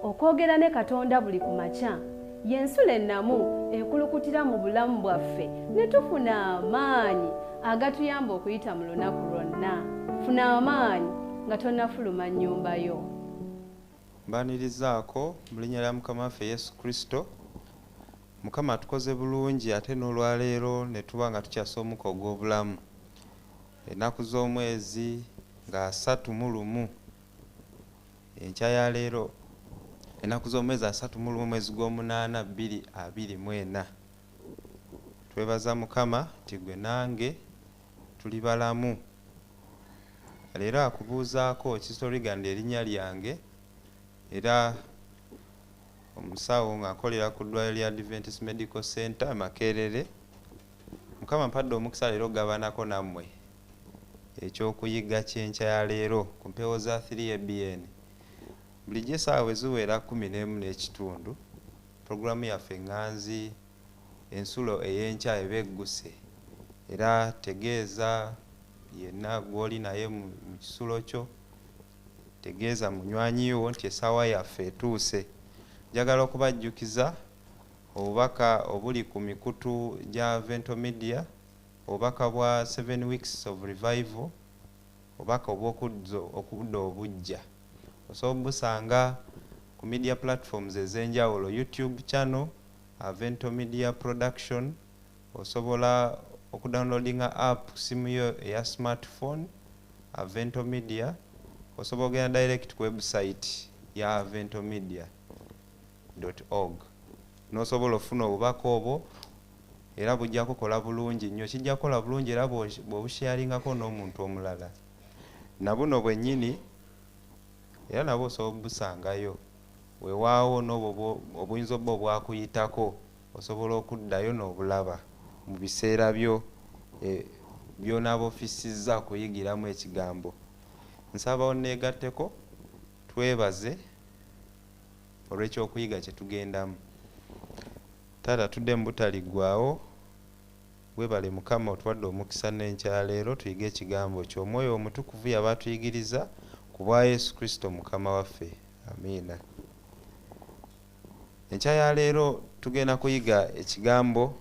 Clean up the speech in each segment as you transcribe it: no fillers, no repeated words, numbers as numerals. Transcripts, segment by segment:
okwogera ne Katonda buli ku makya y'ensula ennamu ekulukutira mu bulamu bwaffe ne tufuna amaanyi agatuyamba okuyita mu lunaku lwonna. Funa amaanyi nga tonnafuluma nnyumba yo. Mbanirizaako mu linnya lya Mukama waffe Yesu Kristo. Mukama tukoze bulungi ate n'olwaleero ne tuba nga tukyasa omuka ogw'obulamu. Ennaku z'omwezi nga 31 enkya ya leero ennaku z'omwezi 31 mwezi gw'omunaana 2024. Twebaza Mukama nti gwe nange tuli balamu. Leero akubuuzaako kisoliganda erinnya lyange era omusawo ng'akolera ku ddwaliro lya Adventist Medical Center Makerere. Mukama mpadde omukisa leero gabanako nammwe ekyokuyiga ky'enkya ya leero ku mpewo za 3 ABN. Bulijjo essaawa bwe ziwera 11:30 puroguramu yaffe Nganzi ensulo ey'enkya eba egguse, era tegeeza yenna gw'oli naye mu kisulo kyo, tegeeza munywanyi wo nti essaawa yaffe etuuse. Njagala okubajjukiza obubaka obuli ku mikutu gya Vento Media, obubaka bwa 7 weeks of revival, obubaka obw'okudda obujja. Osobola busanga ku media platforms ez'enjawulo, YouTube channel Vento Media Production. Osobola okudownloadinga app simu yo eya smartphone Vento Media. Osobola ogenda direct ku website ya ventomedia.org. Nosobola ofuna obubaka obwo era bujja kukola bulungi nnyo. Kijja kukola bulungi era bw'obusharingako n'omuntu omulala. Na buno bwennyini era nabwo osobola busangayo. Weewaawo n'obwo obuyinza obba obwakuyitako osobola okuddayo n'obulaba mu biseera byo by'onaaba ofisizza kuyigiramu ekigambo. Nsaba onneegatteko twebaze olw'ekyokuyiga kye tugendamu. Taata tudde mu butaliggwaawo, weebale Mukama otuwadde omukisa n'enkya ya leero tuyige ekigambo kyo. Omwoyo omutukuvu yaba atuyigiriza ku bwa Yesu Kristo Mukama waffe. Amiina. Enkya ya leero tugenda kuyiga ekigambo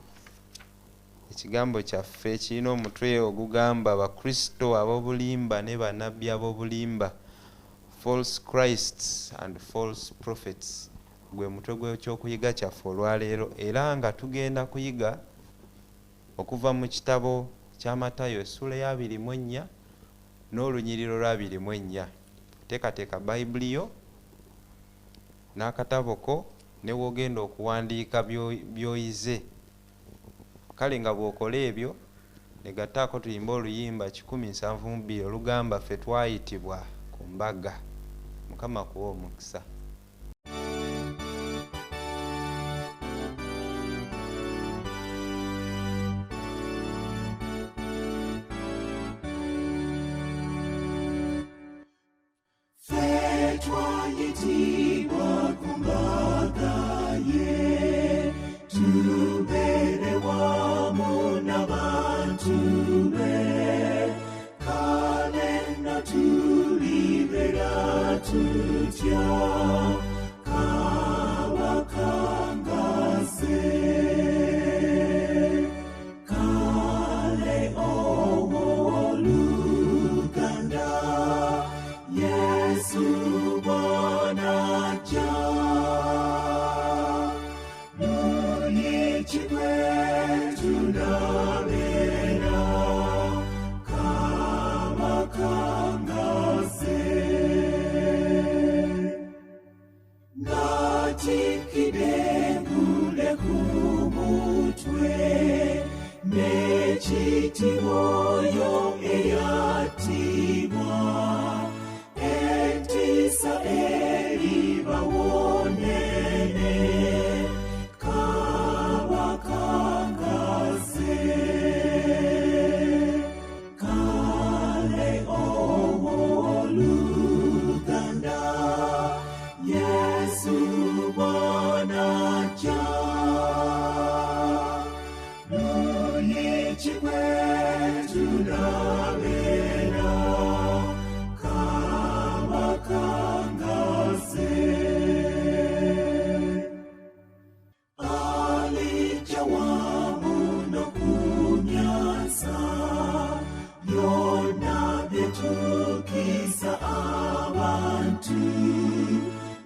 kyaffe kirina omutwe ogugamba Abakristo ab'obulimba ne bannabbi ab'obulimba, false Christs and false prophets. Gwe mutwe gw'ekyokuyiga kyaffe olwaleero, era nga tugenda kuyiga okuva mu kitabo kya Matayo essula ya 24 n'olunyiriro lwa 24. Teekateeka Bayibuli yo n'akatabo ko ne wogenda okuwandiika by'oyize. Kale nga bw'okola ebyo ne gattaako tuyimba oluyimba 172 olugamba ffe twayitibwa ku mbaga. Mukama kuwa omukisa. Twayitibwa ku mbaga ye, tubeere wamu n'abantu be, kale nno tulibeera tutya kabakangaze. Kale owooluganda Yesu Bwanajja, muyitibwe tunabeera kabakangaze. Ng'atikkidde engule ku mutwe n'ekitiibwa oyo eyattibwa, entiisa eribawo nnene kabakangaze. Kale owooluganda Yesu Bwanajja, muyitibwe tunabeera kabakangaze. lwatu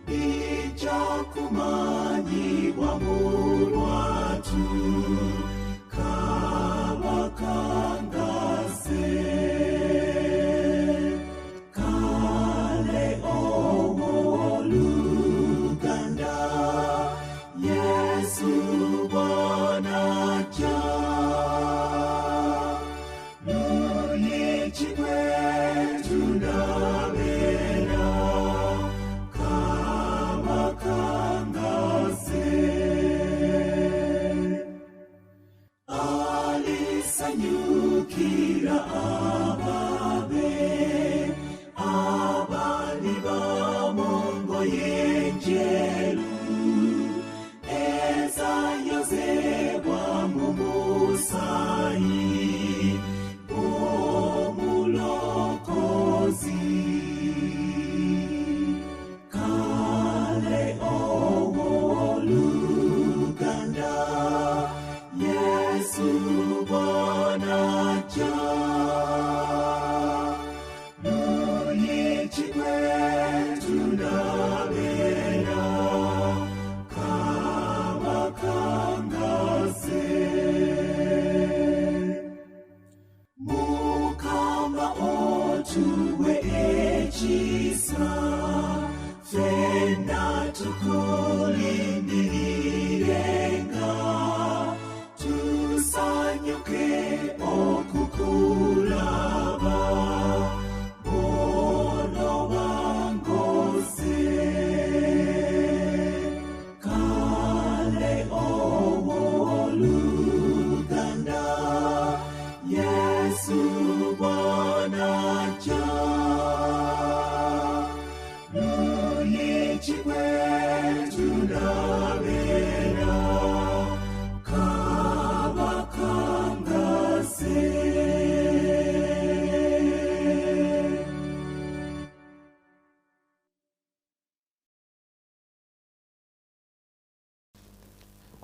lijja kumanyibwa mu lwatu kabakangase kale owooluganda Yesu bw'anajja luyitibwe tunabeera kabakangase alisanyukira ababe abali bamongoye enjeru ezayozebwa mu musaayi omulokozi kale owooluganda Yesu bw'anajja luyitibwe tunabeera kabakangase Mukama otuwe ekisa ffenna tukulindirirenga tusanyuke okukulaba bw'onobangose kale owooluganda Yesu bw'anajja luyitibwe tunabeera kabakangase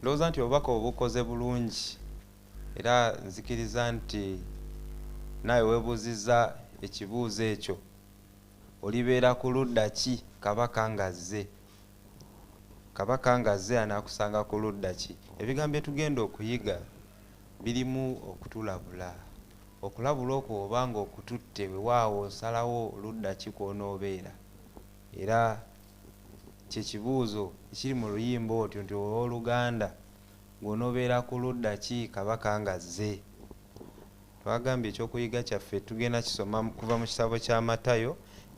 ndowooza nti obubaka obukoze bulungi era nzikiriza nti nawe weebuuzizza ekibuuzo ekyo olibeera ku ludda ki kabaka ngazze anaakusanga ku ludda ki ebigambo byetugenda okuyiga birimu okutulabula okulabula okwo obanga okututte wewaawo osalawo ludda ki kw'onoobeera era kyekibuuzo ekiri mu luyimba otyo nti owooluganda ng'onoobeera ku ludda ki kabaka ngazze twagambye ekyokuyiga kyaffe tugenda kisoma kuva mu kitabo kya Matayo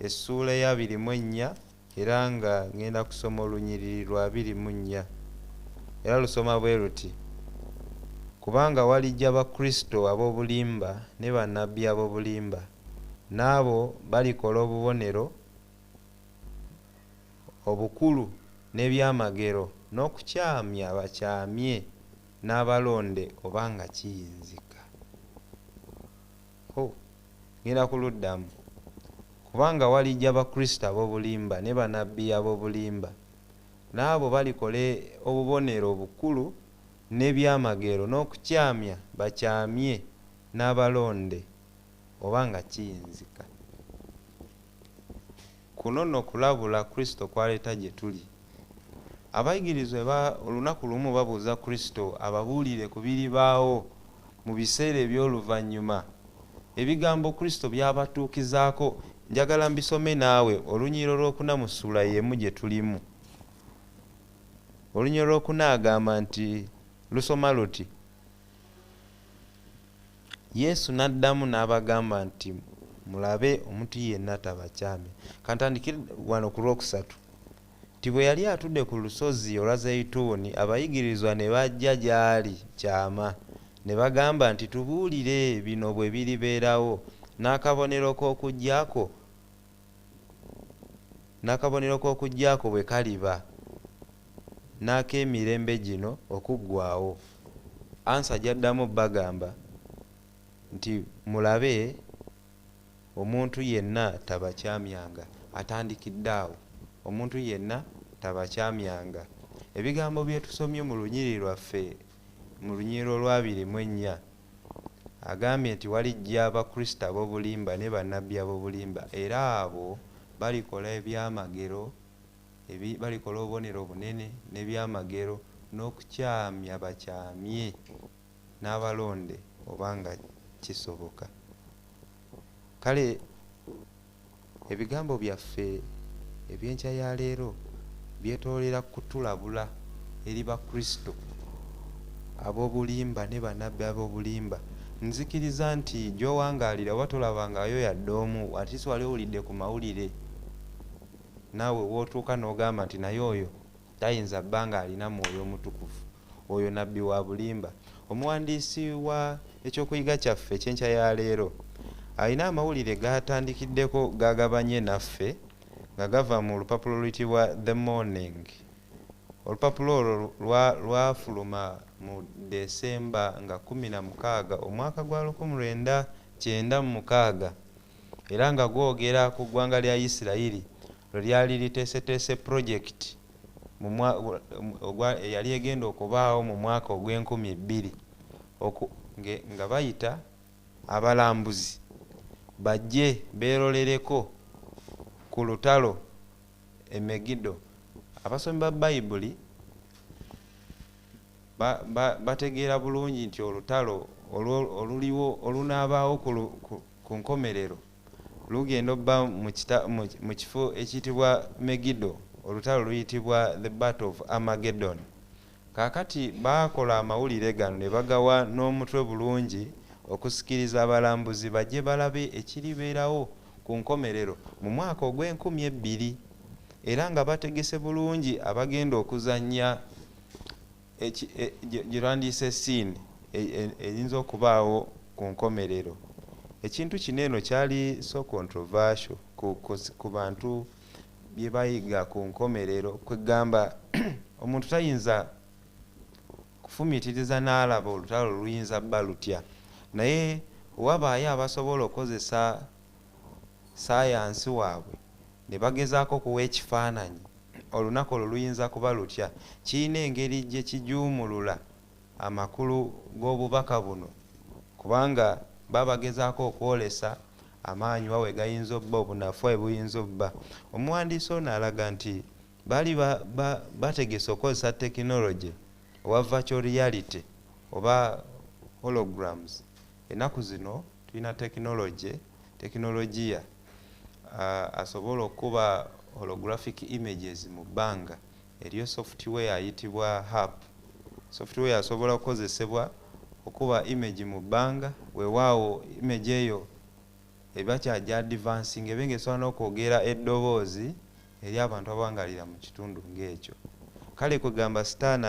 essuula ya 24 era nga ngenda kusoma olunyiriri lwa 24 era lusoma bwe luti kubanga walijja bakristo ab'obulimba ne bannabbi ab'obulimba n'abo balikola obubonero obukulu n'ebyamagero n'okukyamya bakyamye n'abalonde obanga kiyinzika ngenda kuluddamu kubanga walijja bakristo ab'obulimba ne bannabbi ab'obulimba n'abo balikola obubonero obukulu n'ebyamagero n'okukyamya bakyamye n'abalonde obanga kiyinzika kuno nno kulabula kristo kwaleeta gye tuli abayigirizwa olunaku lumu babuuza kristo ababuulire ku biribaawo mu biseera eby'oluvannyuma ebigambo kristo byabatuukizaako njagala mbisome naawe olunyiro lw'okuna mu ssuula y'emu gye tulimu olunyiro lw'okuna agamba nti lusoma luti Yesu n'addamu n'abagamba nti mulabe omuntu yenna tabakyame kantandikire wano ku lwokusatu nti bwe yali atudde ku lusozi olwa Zeyituuni abayigirizwa ne bajja gy'ali kyama ne bagamba nti tubuulire bino bwe biribeerawo n'akabonero k'okujjaako bwe kaliba n'ak'emirembe gino okuggwaawo ansa gyaddamu bagamba nti mulabe omuntu yenna tabakyamyanga atandikidde awo omuntu yenna tabakyamyanga ebigambo byetusomye mu lunyiriri lwaffe mu lunyiriri olwa 24 agambye nti walijja abakristo ab'obulimba ne bannabbi ab'obulimba era abo balikola ebyamagero, balikola obubonero obunene n'ebyamagero n'okukyamya bakyamye n'abalonde obanga kisoboka. Kale ebigambo byaffe ebyenkya ya leero byetoolera kutulabula eri bakristo ab'obulimba ne bannabbi ab'obulimba. Nzikiriza nti gy'owangaalira oba tolabangayo yadde omu, ati si wali owulidde ku mawulire naawe wootuuka n'ogamba nti naye oyo tayinza bbanga alina mwoyo omutukuvu, oyo nabbi wa bulimba. Omuwandiisi wa ekyokuyiga kyaffe ekyenkya ya leero alina amawulire gatandikiddeko gagabanye naffe nga gava mu lupapulo luyitibwa The Morning. Olupapulo olwo lwafuluma mu Desemba nga 16 omwaka gwa 1996 era nga gwogera ku ggwanga lya Isirayiri lwe lyali liteeseteese project eyali egenda okubaawo mu mwaka ogw'2000 nga bayita abalambuzi bajje beerolereko ku lutalo e Megiddo. Abasomi ba Bayibuli bategeera bulungi nti olutalo oluliwo olunaabaawo ku nkomerero lugenda obba mu kifo ekiyitibwa Megiddo. Olutalo luyitibwa the Battle of Armageddon. Kaakati baakola amawulire gano ne bagawa n'omutwe bulungi okusikiriza abalambuzi bajje balabe ekiribeerawo ku nkomerero mu mwaka ogw'2000 era nga bategese bulungi abagenda okuzannya girandise scene eyinza okubaawo ku nkomerero. Ekintu kino eno kyali so controversial ku bantu bye bayiga ku nkomerero, kwegamba omuntu tayinza kufumitiriza n'alaba olutalo luyinza bba lutya, naye wabaayo abasobola okukozesa sayansi waabwe ne bagezaako kuwa ekifaananyi olunaku olwo luyinza kuba lutya. Kirina engeri gye kijuumulula amakulu g'obubaka buno kubanga babagezaako okwolesa amaanyi wawe gayinza obba, obunafu bwe buyinza obba. Omuwandiisi ono alaga nti baali bategese okukozesa tekinologi oba virtual reality oba holograms. Ennaku zino tulina tekinologiya asobola okuba holographic images mu bbanga. Eriyo software ayitibwa HAP. Software asobola okukozesebwa okuba image mu bbanga, weewaawo image eyo eba kyaja advancing ebenga esobola n'okwogera eddoboozi eri abantu abawangalira mu kitundu ng'ekyo. Kale kwegamba Sitaani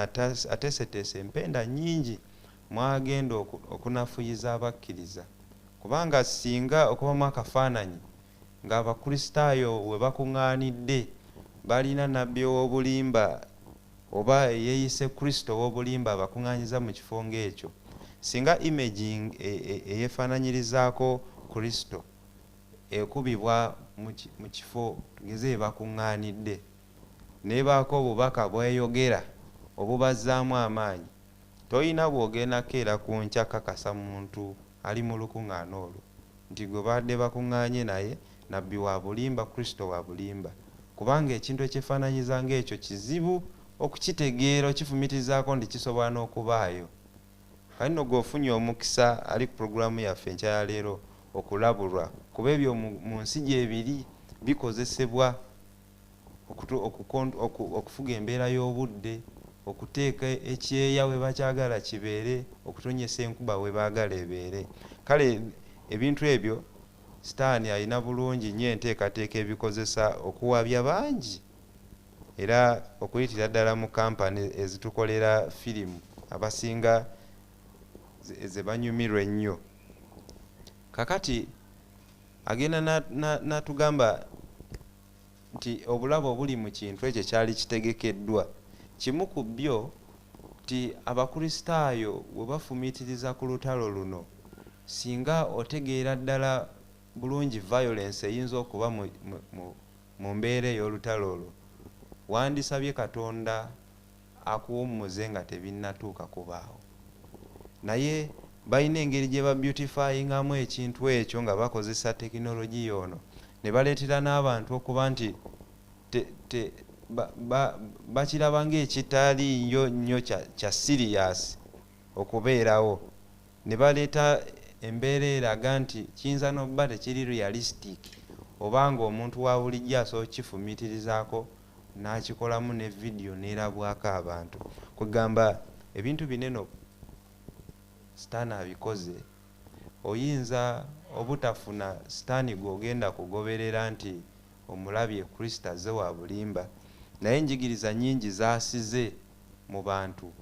ateeseteese empenda nnyingi mwagenda okunafuyiza abakkiriza, kubanga singa okubamu akafaananyi ng'abakristaayo we bakuŋŋaanidde balina nabbi ow'obulimba oba eyeeyise Kristo ow'obulimba abakuŋŋaanyiza mu kifo ng'ekyo, singa imaging eyeefaananyirizaako Kristo ekubibwa mu kifo tugeze bakuŋŋaanidde nebaako obubaka bweyogera obubazzaamu amaanyi, toyina bw'ogendako era ku nkya kakasa muntu ali mu lukuŋŋaana olwo nti gwe badde bakuŋŋaanye naye nabbi wa bulimba, Kristo wa bulimba, kubanga ekintu ekyefaananyiza ng'ekyo kizibu okukitegeera okifumitizaako nti kisobola n'okubaayo. Kale nno gw'ofunye omukisa ali ku pulogulaamu yaffe enkya ya leero okulabulwa kuba ebyo mu nsi gyebiri bikozesebwa okufuga embeera y'obudde, okuteeka ekyeya we bakyagala kibeere, okutonyesa enkuba we baagala ebeere. Kale ebintu ebyo Sitaani alina bulungi nnyo enteekateeka ebikozesa okuwabya bangi era okuyitira ddala mu kampani ezitukolera firimu abasinga ze banyumirwa ennyo. Kakati agenda n'atugamba nti obulabe obuli mu kintu ekyo kyali kitegekeddwa. Kimu ku byo nti abakristaayo bwe bafumiitiriza ku lutalo luno, singa otegeera ddala bulungi violence eyinza okuba mu mbeera ey'olutalo olwo, wandisabye Katonda akuwummuze nga tebinnatuuka kubaawo. Naye balina engeri gye babeautifyingamu ekintu ekyo nga bakozesa tekinologiya ono ne baleetera n'abantu okuba nti bakiraba ng'ekitali nnyo kya siriyasi okubeerawo, ne baleeta embeera eraga nti kiyinza n'okuba tekiri realistic oba nga omuntu wa bulijjo asobola kifumitirizaako n'akikolamu ne vidiyo neerabwako abantu. Kugamba ebintu bineno sitaani abikoze, oyinza obutafuna sitaani gw'ogenda kugoberera nti omulabye Kristo azze wa bulimba, naye enjigiriza nnyingi zaasize mu bantu.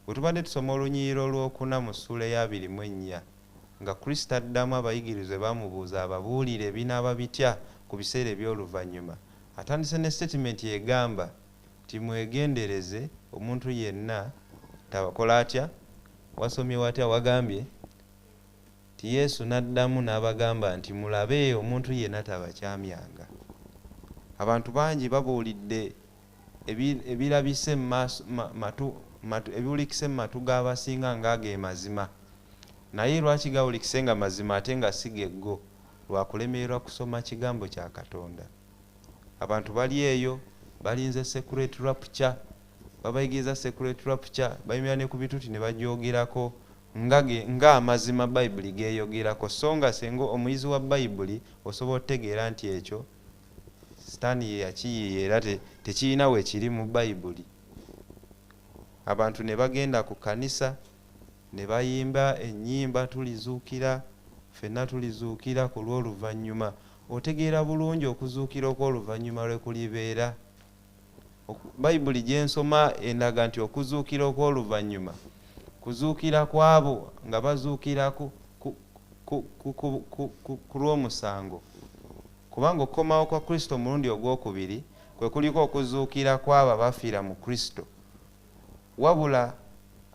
Bwe tubadde tusoma olunyiriro lwokuna mu ssuula ya 24 nga Kristo addamu abayigirizwa bamubuuza ababuulire ebinaaba bitya ku biseera eby'oluvannyuma, atandise ne statement egamba nti mwegendereze omuntu yenna tabakola atya, wasomye watya, wagambye nti Yesu n'addamu n'abagamba nti mulabe omuntu yenna tabakyamyanga. Abantu bangi babuulidde ebirabise ebiwulikise mu matu g'abasinga ng'age mazima, naye lwaki gawulikise nga mazima ate nga si geggo? Lwakulemererwa kusoma kigambo kya Katonda. Abantu bali eyo balinze secret rapture, babayigiriza secret rapture, bayimira ne ku bituti ne bajoogerako nga amazima Bayibuli geeyogerako, so nga senga omuyizi wa Bayibuli osobola otegeera nti ekyo sitaani ye yakiyiiya era tekirina we kiri mu Bayibuli. Abantu ne bagenda ku kanisa ne bayimba ennyimba tulizuukira, ffenna tulizuukira ku lw'oluvannyuma. Otegeera bulungi okuzuukira okw'oluvannyuma lwe kulibeera. Bayibuli gye nsoma endaga nti okuzuukira okw'oluvannyuma kuzuukira kwabo nga bazuukira ku lw'omusango, kubanga okukomawo kwa Kristo mulundi ogwokubiri kwe kuliko okuzuukira kwabo abafiira mu Kristo. Wabula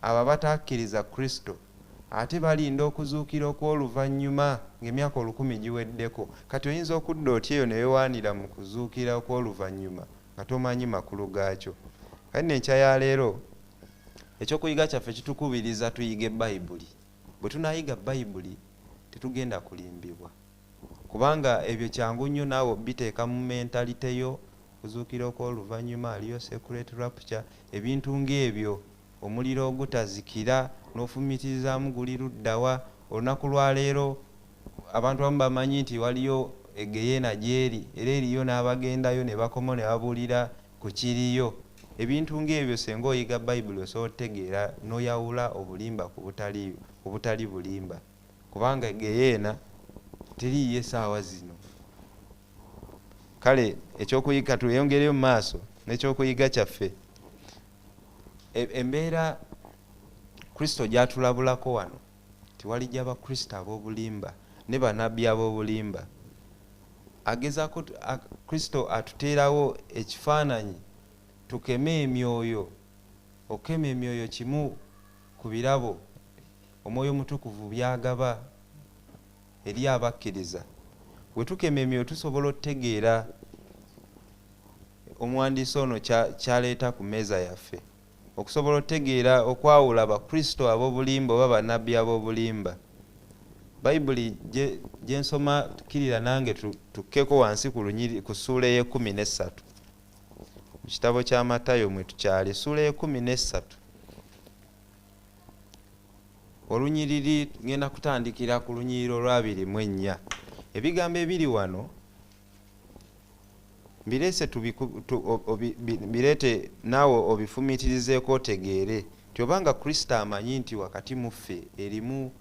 abo abatakkiriza Kristo ate balinda okuzuukira okw'oluvannyuma ng'emyaka 1000 giweddeko. Kati oyinza okudda otya eyo ne weewaanira mu kuzuukira okw'oluvannyuma nga tomanyi makulu gaakyo. Kati n'enkya ya leero ekyokuyiga kyaffe kitukubiriza tuyige Bayibuli. Bwe tunaayiga Bayibuli tetugenda kulimbibwa, kubanga ebyo kyangu nnyo naawe obiteeka mu mentalite yo. Kuzuukira okw'oluvannyuma, aliyo secret rapture, ebintu ng'ebyo, omuliro ogutazikira n'ofumitirizamu guli luddawa. Olunaku lwa leero abantu abamu bamanyi nti waliyo egeyeena gyeri era eriyo n'abagendayo ne bakoma ne babuulira ku kiriyo. Ebintu ng'ebyo senga oyiga Bayibuli osobola otegeera n'oyawula obulimba ku butali bulimba, kubanga egeyeena teriiyo essaawa zino. Kale ekyokuyiga tuyongereyo mu maaso n'ekyokuyiga kyaffe, embeera Kristo gy'atulabulako wano tiwalijja bakristo ab'obulimba ne bannabbi ab'obulimba. Agezaako Kristo atuteerawo ekifaananyi tukeme emyoyo. Okema emyoyo kimu ku birabo Omwoyo Mutukuvu byagaba eri abakkiriza. Bwe tukema emyoyo tusobola otegeera omuwandiisi ono kyaleeta ku mmeeza yaffe, okusobola otegeera okwawula abakristo ab'obulimba oba bannabbi ab'obulimba. Bayibuli gye nsoma, tukkirira nange tukkeko wansi ku ssuula ey'e13 mu kitabo kya Matayo mwe tukyali, ssuula ey'e13 olunyiriri. Ngenda kutandikira ku lunyiriro lwa 24. Ebigambo ebiri wano bireete naawe obifumitirizeeko otegeere nti obanga Kristo amanyi nti wakati mu ffe erimu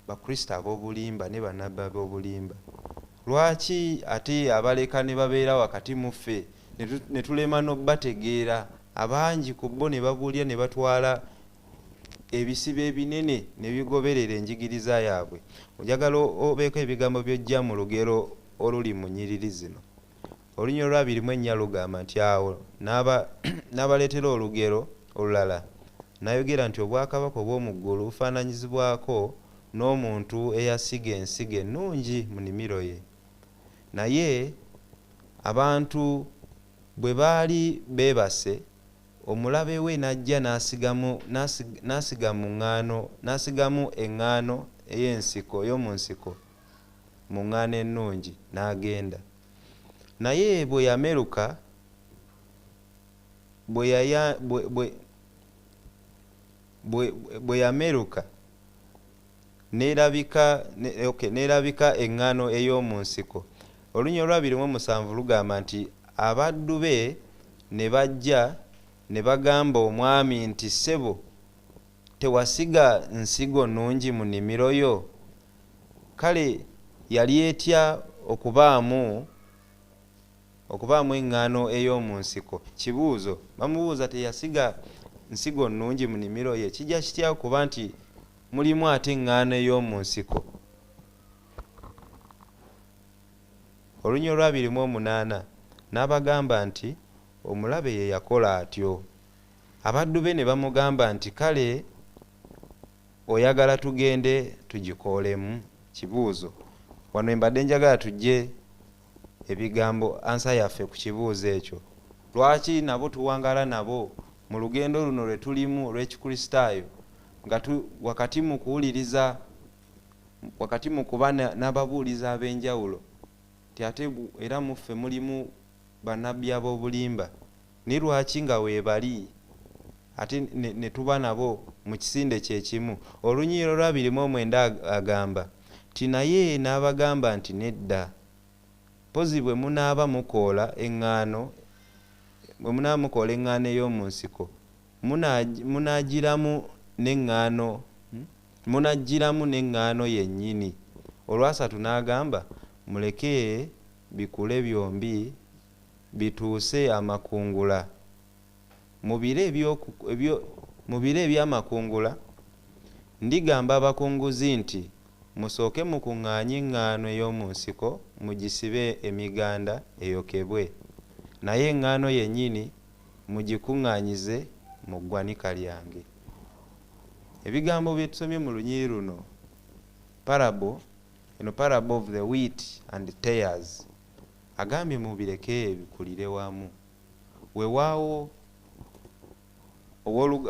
bakristo ab'obulimba ne bannabbi ab'obulimba, lwaki ate abaleka ne babeera wakati mu ffe ne tulema n'obategeera? Abangi ku bo ne babuulira ne batwala ebisibo ebinene ne bigoberera enjigiriza yaabwe. Njagala obeeko ebigambo by'ojja mu lugero oluli mu nnyiriri zino. Olunyiriro lwa 24 lugamba nti awo n'abaleetera olugero olulala, n'ayogera nti obwakabaka obw'omu ggulu bufaananyizibwako n'omuntu eyasiga ensigo ennungi mu nnimiro ye. Naye abantu bwe baali beebase, omulabe we n'ajja n'asigamu eŋŋaano ey'ensiko ey'omu nsiko mu ŋŋaano ennungi n'agenda. naye bwe yameruka bwe yameruka neerabika eŋŋaano ey'omu nsiko. Olunya olwabirimu 7 lugamba nti abaddu be ne bajja ne bagamba omwami nti, ssebo, tewasiga nsigo nnungi mu nnimiro yo? Kale yali etya okubaamu eŋŋaano ey'omu nsiko? Kibuuzo, bamubuuza teyasiga nsigo nnungi mu nnimiro ye, kijja kitya okuba nti mulimu ate eŋŋaano ey'omu nsiko? Olunya olwabirimu 8 n'abagamba nti omulabe ye yakola atyo. Abaddu be ne bamugamba nti, kale oyagala tugende tugikoolemu? Kibuuzo, wano embadde njagala tujje ebigambo ansa yaffe ku kibuuzo ekyo. Lwaki nabo tuwangala nabo mu lugendo luno lwe tulimu olw'ekikristaayo, nga wakati mu kuwuliriza, wakati mu kuba n'ababuulizi ab'enjawulo, ti ate era muffe mulimu bannabbi ab'obulimba? Ni lwaki nga weebali ate ne tuba nabo mu kisinde kyekimu? Olunyiiro lwabirimu 9 agamba ti naye n'abagamba nti nedda, pozi bwe munaaba mukoola eŋŋaano ey'omu nsiko munaagiramu n'eŋŋaano yennyini. Olwasatu n'agamba muleke bikule byombi bituuse amakungula. Mu biro eby'amakungula ndigamba abakunguzi nti musooke mukuŋŋaanye eŋŋaano ey'omu nsiko mugisibe emiganda eyokebwe, naye eŋŋaano yennyini mugikuŋŋaanyize mu ggwanika lyange. Ebigambo bye tusomye mu lunyiri luno, parable of the wheat and tares, agambye mubireke bikulire wamu. Weewaawo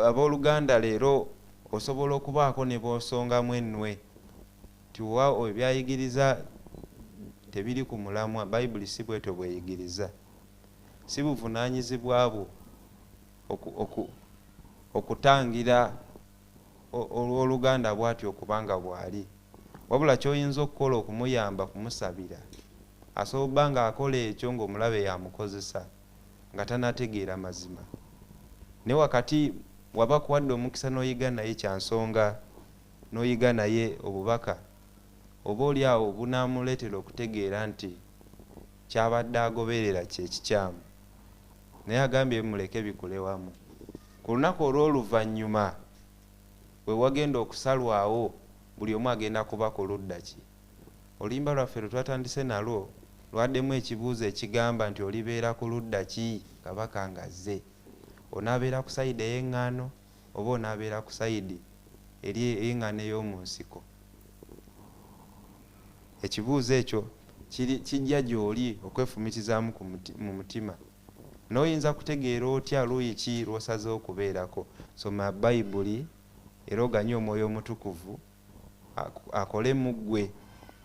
abooluganda leero osobola okubaako ne boosongamu ennwe ti weewaawo ebyayigiriza tebiri ku mulamwa. Bayibuli si bwetyo bweyigiriza, si buvunaanyizibwa bwo okutangira olw'oluganda bw'atyo okubanga bw'ali, wabula ky'oyinza okukola okumuyamba kumusabira. Asobola nga akola ekyo ng'omulabe yamukozesa nga tanategeera mazima. Ne wakati waba kuwadde omukisa n'oyiga naye kyansonga, n'oyiga naye obubaka, oba oli awo bunaamuleetera okutegeera nti kyabadde agoberera kyekikyamu. Naye agambye muleke bikule wamu. Ku lunaku olw'oluvannyuma we wagenda okusalwawo, buli omu agenda kuba ku ludda ki? Oluyimba lwaffe lwe twatandise nalwo lwaddemu ekibuuzo ekigamba nti olibeera ku ludda ki kabaka ng'azze? Onaabeera ku sayidi ey'eŋŋaano oba onaabeera ku sayidi eri ey'eŋŋaano ey'omu nsiko? Ekibuuzo ekyo kijja gy'oli okwefumitizaamu mu mutima. N'oyinza kutegeera otya luuyi ki lw'osaze okubeerako? Soma Bayibuli era oganye Omwoyo Omutukuvu akole mu ggwe,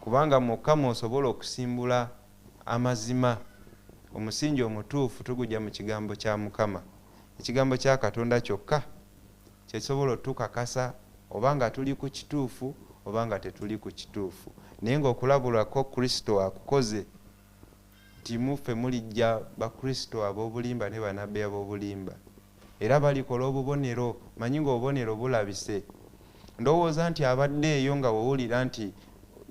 kubanga mwokka mw'osobola okusimbula amazima. Omusingi omutuufu tugujja mu kigambo kya Mukama. Ekigambo kya Katonda kyokka kyekisobola otukakasa oba nga tuli ku kituufu oba nga tetuli ku kituufu. Naye ng'okulabulako Kristo akukoze, ti muffe mulijja bakristo ab'obulimba ne bannabbi ab'obulimba, era balikola obubonero. Manyi ng'obubonero bulabise. Ndowooza nti abadde eyo nga wewulira nti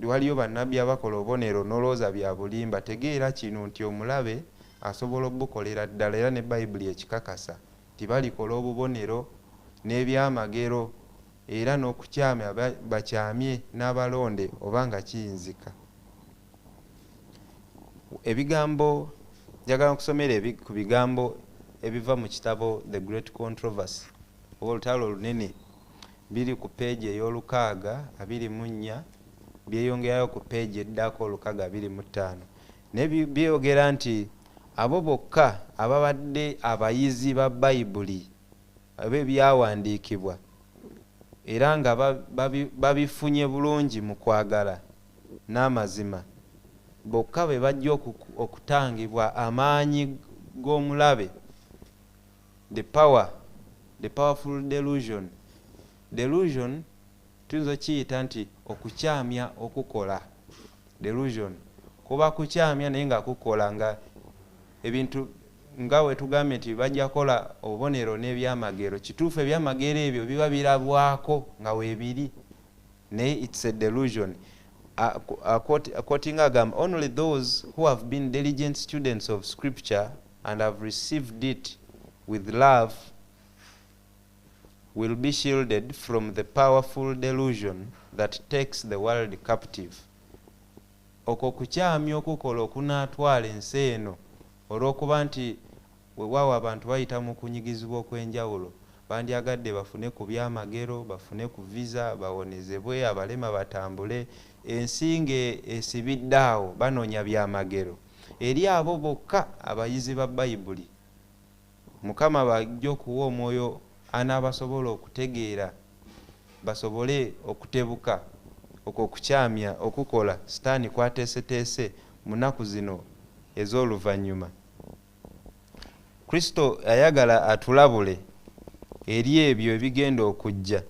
waliyo bannabbi abakola obubonero n'olowooza bya bulimba, tegeera kino nti omulabe asobola obukolera ddala, era ne Bayibuli ekikakasa nti balikola obubonero n'ebyamagero era n'okukyamya bakyamye n'abalonde oba nga kiyinzika. Ebigambo njagala nkusomera ku bigambo ebiva mu kitabo The Great Controversy oba olutalo olunene, biri ku peegi ey'olukaaga 24, byeyongerayo ku peegi eddako 625. Ne byogera nti abo bokka ababadde abayizi ba Bayibuli ab'ebyawandiikibwa era nga babifunye bulungi mu kwagala n'amazima, bokka bwe bajja okutangibwa amaanyi g'omulabe, the powerful delusion. Delusion tuyinza okiyita nti okukyamya okukola. Delusion kuba kukyamya naye nga kukola, nga ebintu nga we tugambye nti bajja kola obubonero n'ebyamagero, kituufu ebyamagero ebyo biba birabwako nga weebiri, naye it's a delusion. Quoting agam, only those who have been diligent students of scripture and have received it with love will be shielded from the powerful delusion that takes the world captive. Okwo kukyamya okukola okunaatwala ensi eno olw'okuba nti weewaawo abantu bayita mu kunyigizibwa okw'enjawulo, bandyagadde bafune ku byamagero, bafune ku visa, bawonezebwe, abalema batambule, ensinge esibidde awo banoonya byamagero. Eri abo bokka abayizi ba Bayibuli, Mukama bajja okuwa omwoyo anaabasobola okutegeera, basobole okutebuka okwo kukyamya okukola Sitaani kwateeseteese mu nnaku zino ez'oluvannyuma. Kristo ayagala atulabule eri ebyo ebigenda okujja,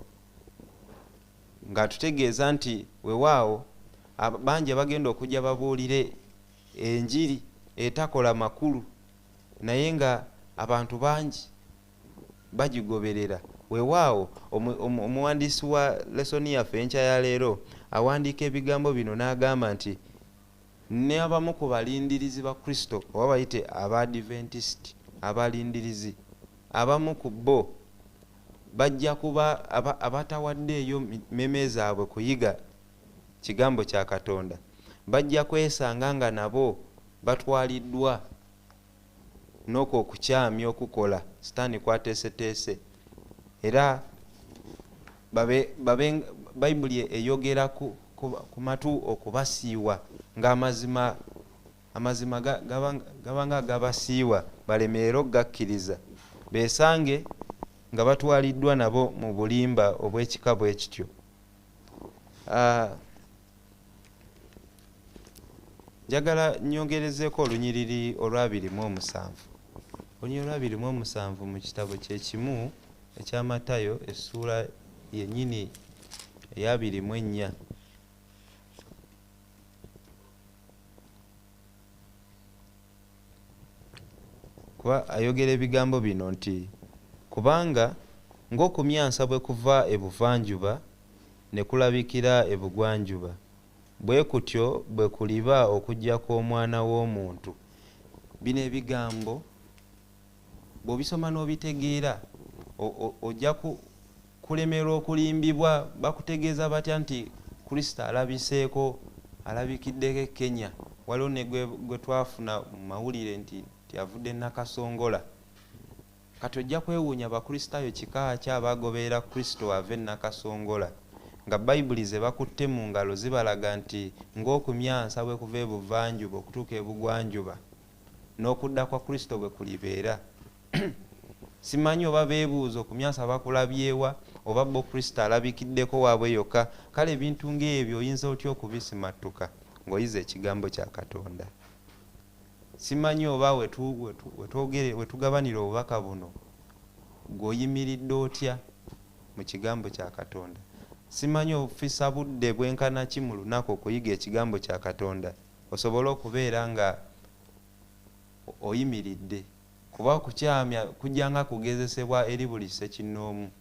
ng'atutegeeza nti weewaawo bangi bagenda okujja babuulire enjiri etakola makulu, naye nga abantu bangi bagigoberera. Weewaawo omuwandiisi wa lesoni yaffe enkya ya leero awandiika ebigambo bino n'agamba nti ne abamu ku balindirizi ba Kristo oba bayite Abadventist, abalindirizi, abamu ku bo bajja kuba abatawaddeeyo meme zaabwe kuyiga kigambo kya Katonda, bajja kwesanga nga nabo batwaliddwa n'okwo okukyamya okukola Sitaani kwateeseteese. Era Bayibuli eyogera ku matu okubasiiwa, ng'amazima gabanga agabasiiwa balemeera okugakkiriza, beesange nga batwaliddwa nabo mu bulimba obw'ekika bwe kityo. Njagala nyongerezeeko olunyiriri olwa 27. Olunyiriri olwa 27 mu kitabo kyekimu ekya Matayo essuula yennyini eya 24. Kuba ayogera ebigambo bino nti, kubanga ng'okumyansa bwe kuva ebuvanjuba ne kulabikira ebugwanjuba, bwe kutyo bwe kuliba okujja kw'Omwana w'Omuntu. Bino ebigambo bw'obisoma n'obitegeera ojja kulemerwa okulimbibwa. Bakutegeeza batya nti Kristo alabiseeko, alabikiddeko e Kenya, waliwo ne gwe twafuna mu mawulire nti avudde Nakasongola. Kati ojja kwewuunya Bakristaayo kika ki abagoberera Kristo ave Nakasongola, nga Bayibuli ze bakutte mu ngalo zibalaga nti ng'okumyansa bwe kuva ebuvanjuba okutuuka ebugwanjuba n'okudda kwa Kristo bwe kulibeera. Simanyi oba beebuuza okumyansa bakulabyewa oba bo Kristo alabikiddeko waabwe yokka. Kale ebintu ng'ebyo oyinza otya okubisimattuka ng'oyiza ekigambo kya Katonda? Simanyi oba wetugabanira obubaka buno ng'oyimiridde otya mu kigambo kya Katonda? Simanyi ofisa budde bwenkana ki mu lunaku okuyiga ekigambo kya Katonda osobole okubeera nga oyimiridde? Kuba okukyamya kujjanga kugezesebwa eri buli ssekinnoomu.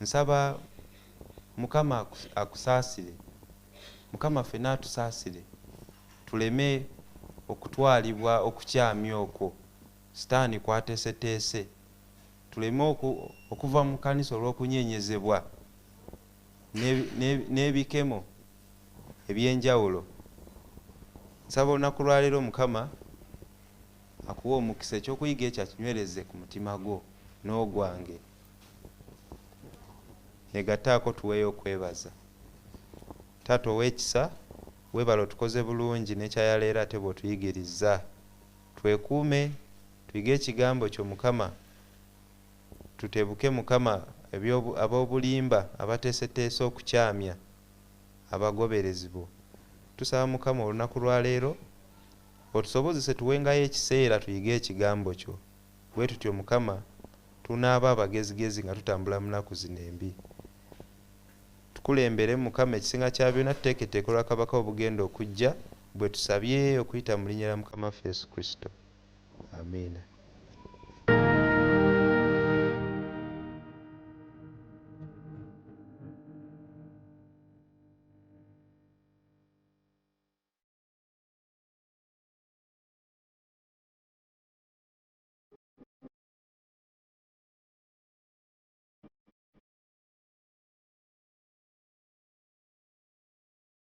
Nsaba Mukama akusaasire, Mukama ffenna atusaasire, tuleme okutwalibwa okukyamya okwo Sitaani kwateeseteese, tuleme okuva mu kkanisa olw'okunyeenyezebwa n'ebikemo eby'enjawulo. Nsaba olunaku lwaleero Mukama akuwa omukisa ekyokuyiga ekyo akinywereze ku mutima gwo n'ogwange. Negattaako tuweeyo okwebaza. Taata ow'ekisa, weebala otukoze bulungi n'ekyayaleero ate bw'otuyigiriza. Twekuume, tuyige ekigambo kyo Mukama, tutebuke Mukama ab'obulimba abateeseteese okukyamya abagoberezi bo. tusaba Mukama olunaku lwa leero otusobozese tuwengayo ekiseera tuyige ekigambo kyo. Bwe tutyo Mukama tunaaba abagezigezi nga tutambula mu nnaku zino embi. Tukulembere Mukama ekisinga kya byonna tuteeketeeke olwa kabaka obugenda okujja bwe tusabye okuyita mu linnya lya Mukama waffe Yesu Kristo. Amiina.